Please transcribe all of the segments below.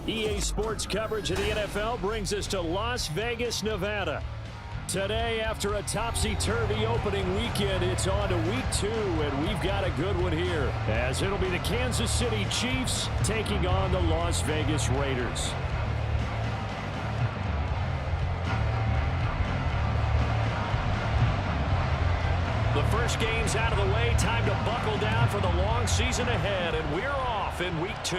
EA Sports coverage of the NFL brings us to Las Vegas, Nevada. Today, after a topsy-turvy opening weekend, it's on to week 2, and we've got a good one here, as it'll be the Kansas City Chiefs taking on the Las Vegas Raiders. The first game's out of the way. Time to buckle down for the long season ahead, and we're off in week 2.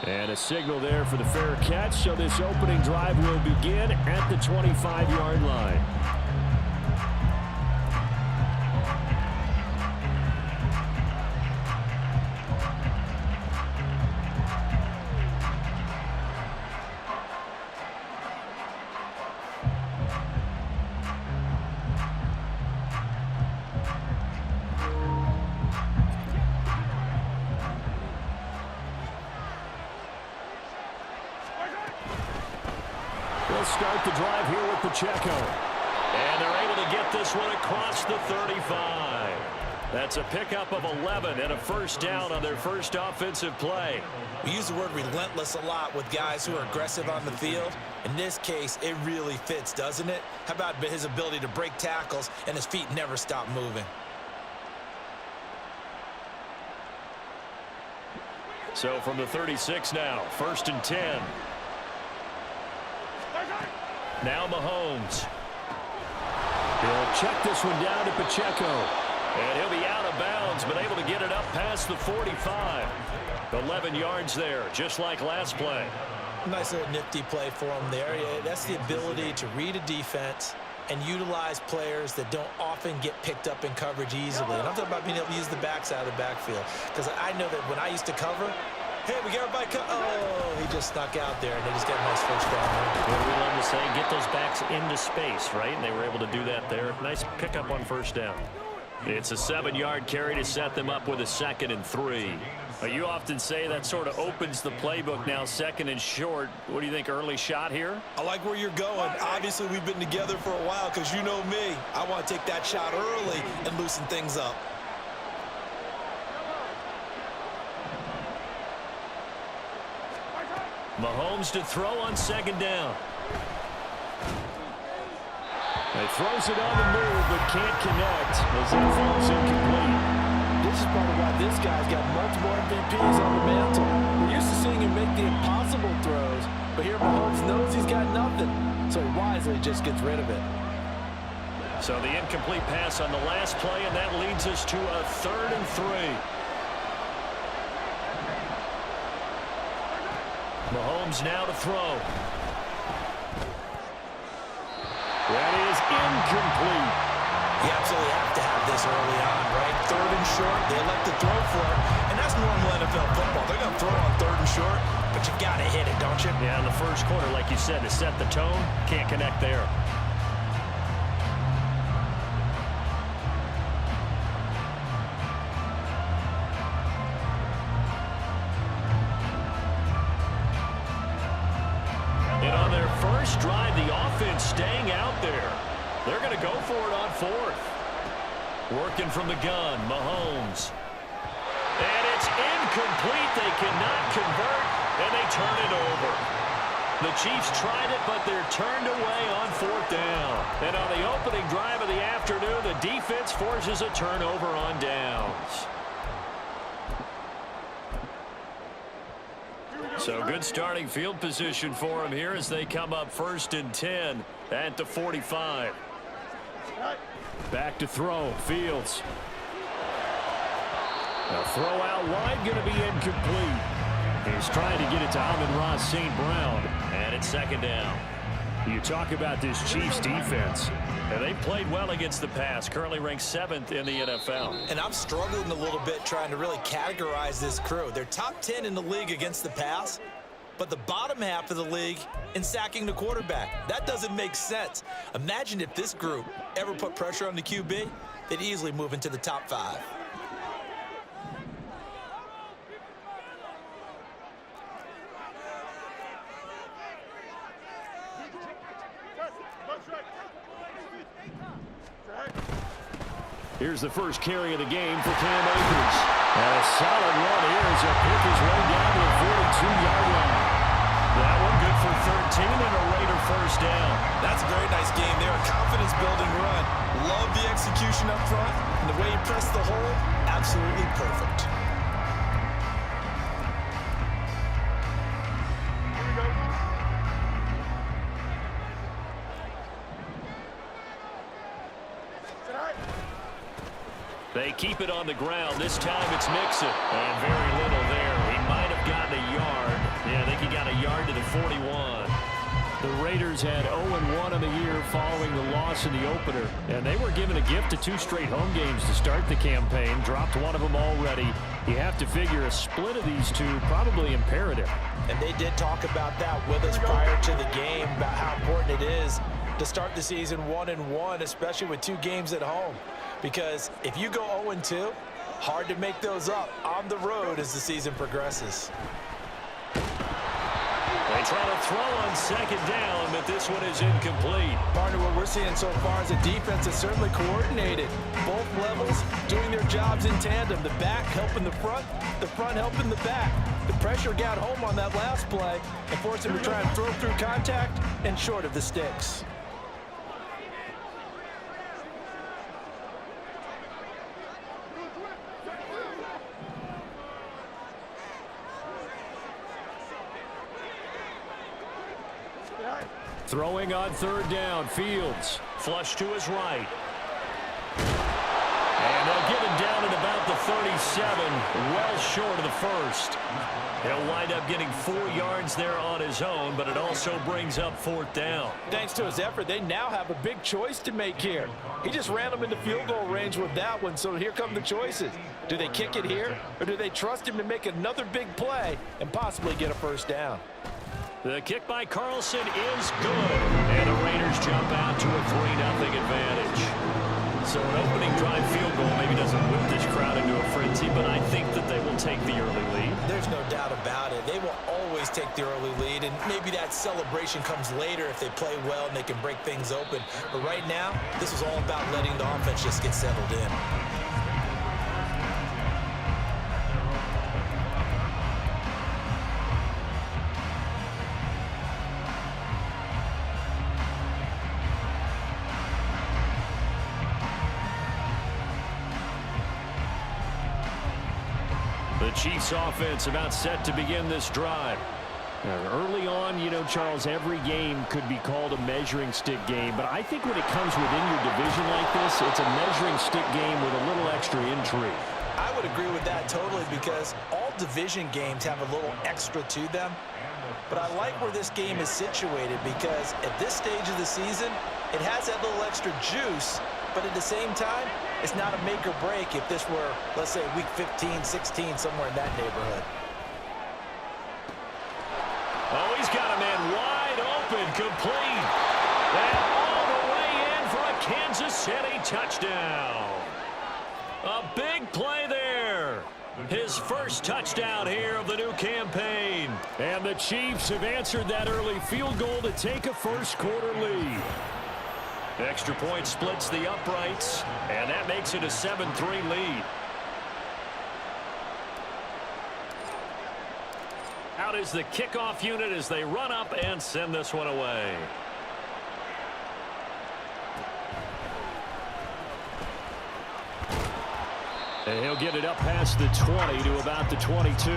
And a signal there for the fair catch, so this opening drive will begin at the 25-yard line. Start the drive here with Pacheco. And they're able to get this one across the 35. That's a pickup of 11 and a first down on their first offensive play. We use the word relentless a lot with guys who are aggressive on the field. In this case, it really fits, doesn't it? How about his ability to break tackles and his feet never stop moving? So from the 36 now, 1st and 10. Now Mahomes. He'll check this one down to Pacheco. And he'll be out of bounds, but able to get it up past the 45. 11 yards there, just like last play. Nice little nifty play for him there. Yeah, that's the ability to read a defense and utilize players that don't often get picked up in coverage easily. And I'm talking about being able to use the backside of the backfield. Because I know that when I used to cover, hey, we got everybody cut. Oh, he just snuck out there, and they just got a nice first down. What do we love to say? Get those backs into space, right? And they were able to do that there. Nice pickup on first down. It's a 7-yard carry to set them up with a 2nd and 3. You often say that sort of opens the playbook now, 2nd and short. What do you think, early shot here? I like where you're going. Obviously, we've been together for a while because you know me. I want to take that shot early and loosen things up. Mahomes to throw on 2nd down. He throws it on the move, but can't connect as it falls incomplete. This is part of why this guy's got multiple MVPs on the mantle. We're used to seeing him make the impossible throws, but here Mahomes knows he's got nothing, so he wisely just gets rid of it. So the incomplete pass on the last play, and that leads us to a 3rd and 3. Mahomes now to throw. That is incomplete. You absolutely have to have this early on, right? 3rd and short, they elect to throw for it, and that's normal NFL football. They're going to throw on 3rd and short, but you got to hit it, don't you? Yeah, in the first quarter, like you said, to set the tone, can't connect there. First drive, the offense staying out there. They're going to go for it on 4th. Working from the gun, Mahomes. And it's incomplete. They cannot convert, and they turn it over. The Chiefs tried it, but they're turned away on 4th down. And on the opening drive of the afternoon, the defense forces a turnover on downs. So good starting field position for them here as they come up 1st and 10 at the 45. Back to throw, Fields. A throw out wide, going to be incomplete. He's trying to get it to Amon-Ra St. Brown, and it's 2nd down. You talk about this Chiefs defense. And they've played well against the pass, currently ranked 7th in the NFL. And I'm struggling a little bit trying to really categorize this crew. They're top 10 in the league against the pass, but the bottom half of the league in sacking the quarterback. That doesn't make sense. Imagine if this group ever put pressure on the QB, they'd easily move into the top 5. Here's the first carry of the game for Cam Akers. And a solid run here as he'll pick his way down to the 42-yard line. team and a Raider first down. That's a very nice game there. A confidence-building run. Love the execution up front. And the way he pressed the hole, absolutely perfect. They keep it on the ground. This time it's Mixon. And very little there. He might have gotten a yard. Yeah, I think he got a yard to the 41. The Raiders had 0-1 on the year following the loss in the opener. And they were given a gift of 2 straight home games to start the campaign. Dropped one of them already. You have to figure a split of these two probably imperative. And they did talk about that with us prior to the game, about how important it is to start the season 1-1, especially with 2 games at home. Because if you go 0-2, hard to make those up on the road as the season progresses. They try to throw on second down, but this one is incomplete. Partner, what we're seeing so far is a defense that's certainly coordinated. Both levels doing their jobs in tandem. The back helping the front helping the back. The pressure got home on that last play and forced him to try and throw through contact and short of the sticks. Throwing on third down, Fields. Flush to his right. And they'll get him down at about the 37, well short of the first. He'll wind up getting 4 yards there on his own, but it also brings up 4th down. Thanks to his effort, they now have a big choice to make here. He just ran them into field goal range with that one, so here come the choices. Do they kick it here, or do they trust him to make another big play and possibly get a first down? The kick by Carlson is good. And the Raiders jump out to a 3-0 advantage. So an opening drive field goal maybe doesn't whip this crowd into a frenzy, but I think that they will take the early lead. There's no doubt about it. They will always take the early lead, and maybe that celebration comes later if they play well and they can break things open. But right now, this is all about letting the offense just get settled in. The Chiefs offense about set to begin this drive. Early on, you know, Charles, every game could be called a measuring stick game, but I think when it comes within your division like this, it's a measuring stick game with a little extra intrigue. I would agree with that totally, because all division games have a little extra to them. But I like where this game is situated, because at this stage of the season, it has that little extra juice, but at the same time, it's not a make or break if this were, let's say, week 15, 16, somewhere in that neighborhood. Oh, he's got a man wide open, complete. And all the way in for a Kansas City touchdown. A big play there. His first touchdown here of the new campaign. And the Chiefs have answered that early field goal to take a first-quarter lead. Extra point splits the uprights, and that makes it a 7-3 lead. Out is the kickoff unit as they run up and send this one away. And he'll get it up past the 20 to about the 22.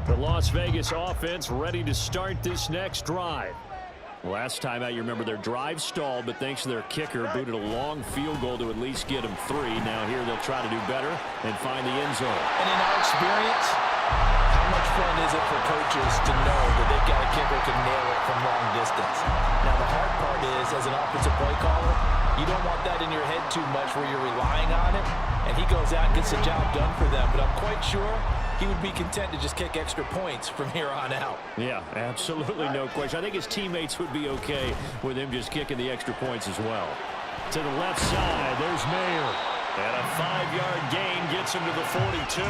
The Las Vegas offense ready to start this next drive. Last time out, you remember their drive stalled, but thanks to their kicker, booted a long field goal to at least get them 3. Now here they'll try to do better and find the end zone. And in our experience, how much fun is it for coaches to know that they've got a kicker who can nail it from long distance? Now the hard part is, as an offensive play caller, you don't want that in your head too much where you're relying on it, and he goes out and gets the job done for them. But I'm quite sure he would be content to just kick extra points from here on out. Yeah, absolutely no question. I think his teammates would be okay with him just kicking the extra points as well. To the left side, there's Mayer. And a 5-yard gain gets him to the 42.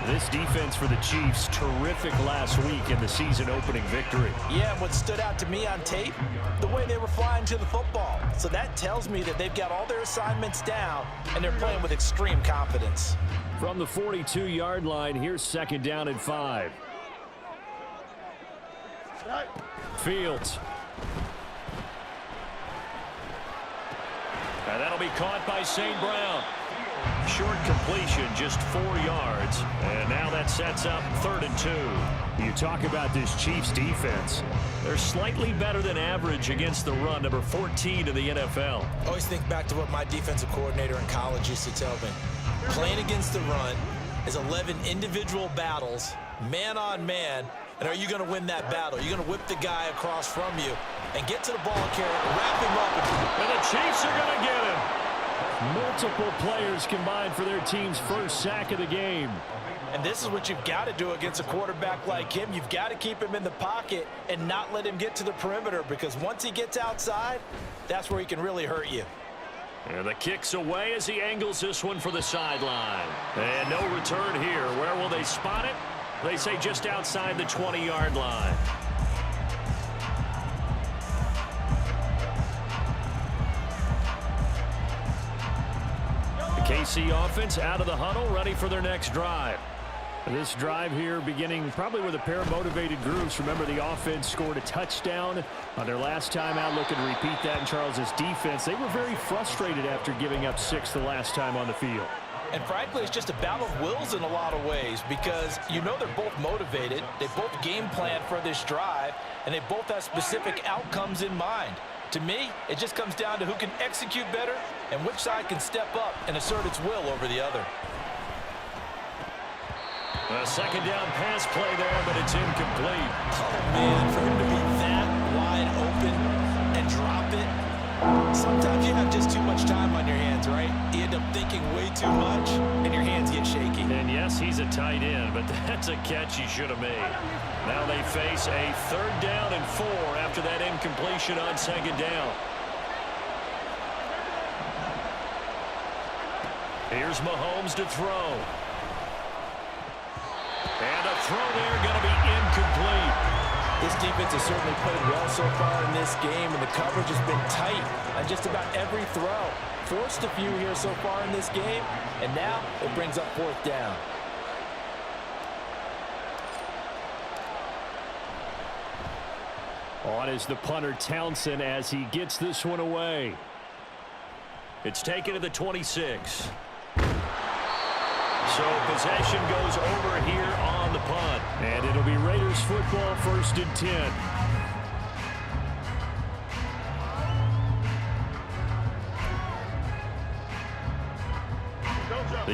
This defense for the Chiefs, terrific last week in the season-opening victory. Yeah, and what stood out to me on tape, the way they were flying to the football. So that tells me that they've got all their assignments down, and they're playing with extreme confidence. From the 42-yard line, here's 2nd down and 5. Fields. And that'll be caught by St. Brown. Short completion, just 4 yards. And now that sets up 3rd and 2. You talk about this Chiefs defense. They're slightly better than average against the run, number 14 in the NFL. I always think back to what my defensive coordinator in college used to tell me. Playing against the run is 11 individual battles, man on man. And are you going to win that battle? You're going to whip the guy across from you and get to the ball carrier, wrap him up. And the Chiefs are going to get him. Multiple players combined for their team's first sack of the game. And this is what you've got to do against a quarterback like him. You've got to keep him in the pocket and not let him get to the perimeter, because once he gets outside, that's where he can really hurt you. And the kick's away as he angles this one for the sideline. And no return here. Where will they spot it? They say just outside the 20-yard line. The KC offense out of the huddle, ready for their next drive. This drive here beginning probably with a pair of motivated groups. Remember, the offense scored a touchdown on their last time out. Looking to repeat that in Charles's defense. They were very frustrated after giving up 6 the last time on the field. And frankly, it's just a battle of wills in a lot of ways, because you know they're both motivated. They both game plan for this drive, and they both have specific outcomes in mind. To me, it just comes down to who can execute better and which side can step up and assert its will over the other. A 2nd down pass play there, but it's incomplete. Oh, man, for him to be that wide open and drop it. Sometimes you have just too much time on your hands, right? You end up thinking way too much, and your hands get shaky. And yes, he's a tight end, but that's a catch he should have made. Now they face a 3rd down and 4 after that incompletion on 2nd down. Here's Mahomes to throw. And a throw there going to be incomplete. This defense has certainly played well so far in this game, and the coverage has been tight on just about every throw. Forced a few here so far in this game, and now it brings up 4th down. On is the punter Townsend as he gets this one away. It's taken to the 26. So possession goes over here on the punt. And it'll be Raiders football, 1st and 10.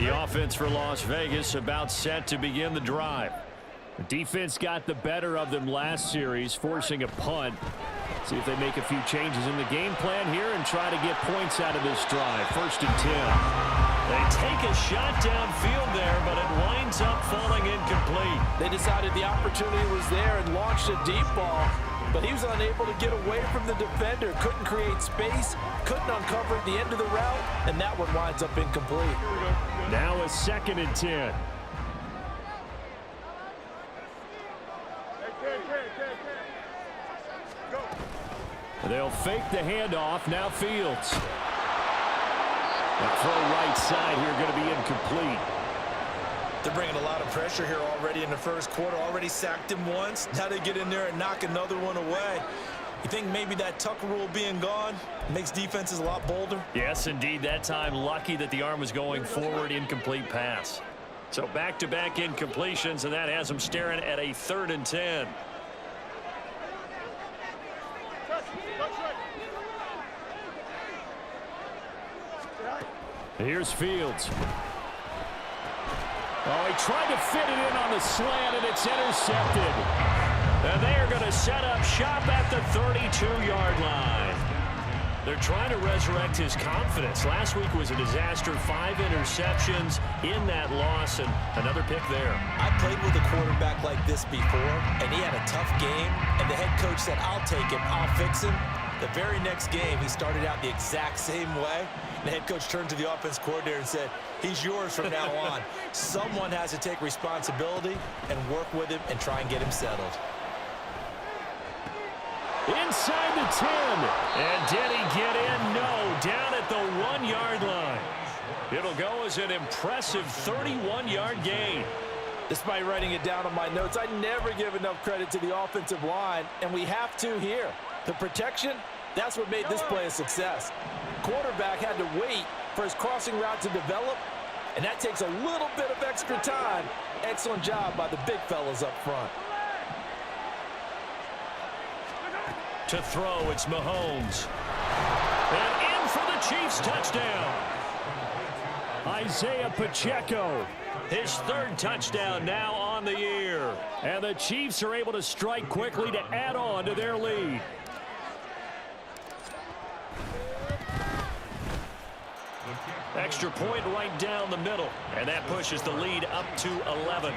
The offense for Las Vegas about set to begin the drive. The defense got the better of them last series, forcing a punt. See if they make a few changes in the game plan here and try to get points out of this drive. 1st and 10. They take a shot downfield there, but it winds up falling incomplete. They decided the opportunity was there and launched a deep ball, but he was unable to get away from the defender. Couldn't create space, couldn't uncover at the end of the route, and that one winds up incomplete. Now a 2nd and 10. They'll fake the handoff. Now Fields. That throw right side here going to be incomplete. They're bringing a lot of pressure here already in the first quarter. Already sacked him once. Now they get in there and knock another one away. You think maybe that Tucker rule being gone makes defenses a lot bolder? Yes, indeed. That time lucky that the arm was going forward. Incomplete pass. So back-to-back incompletions, and that has them staring at a 3rd and 10. Here's Fields. Oh, he tried to fit it in on the slant, and it's intercepted. And they are going to set up shop at the 32-yard line. They're trying to resurrect his confidence. Last week was a disaster. 5 interceptions in that loss, and another pick there. I played with a quarterback like this before, and he had a tough game, and the head coach said, I'll take him, I'll fix him. The very next game, he started out the exact same way. The head coach turned to the offense coordinator and said, he's yours from now on. Someone has to take responsibility and work with him and try and get him settled. Inside the 10. And did he get in? No. Down at the 1-yard line. It'll go as an impressive 31-yard gain. Despite writing it down on my notes, I never give enough credit to the offensive line, and we have to here. The protection, that's what made this play a success. Quarterback had to wait for his crossing route to develop, and that takes a little bit of extra time. Excellent job by the big fellas up front. To throw, it's Mahomes. And in for the Chiefs touchdown. Isaiah Pacheco, his 3rd touchdown now on the year. And the Chiefs are able to strike quickly to add on to their lead. Extra point right down the middle. And that pushes the lead up to 11.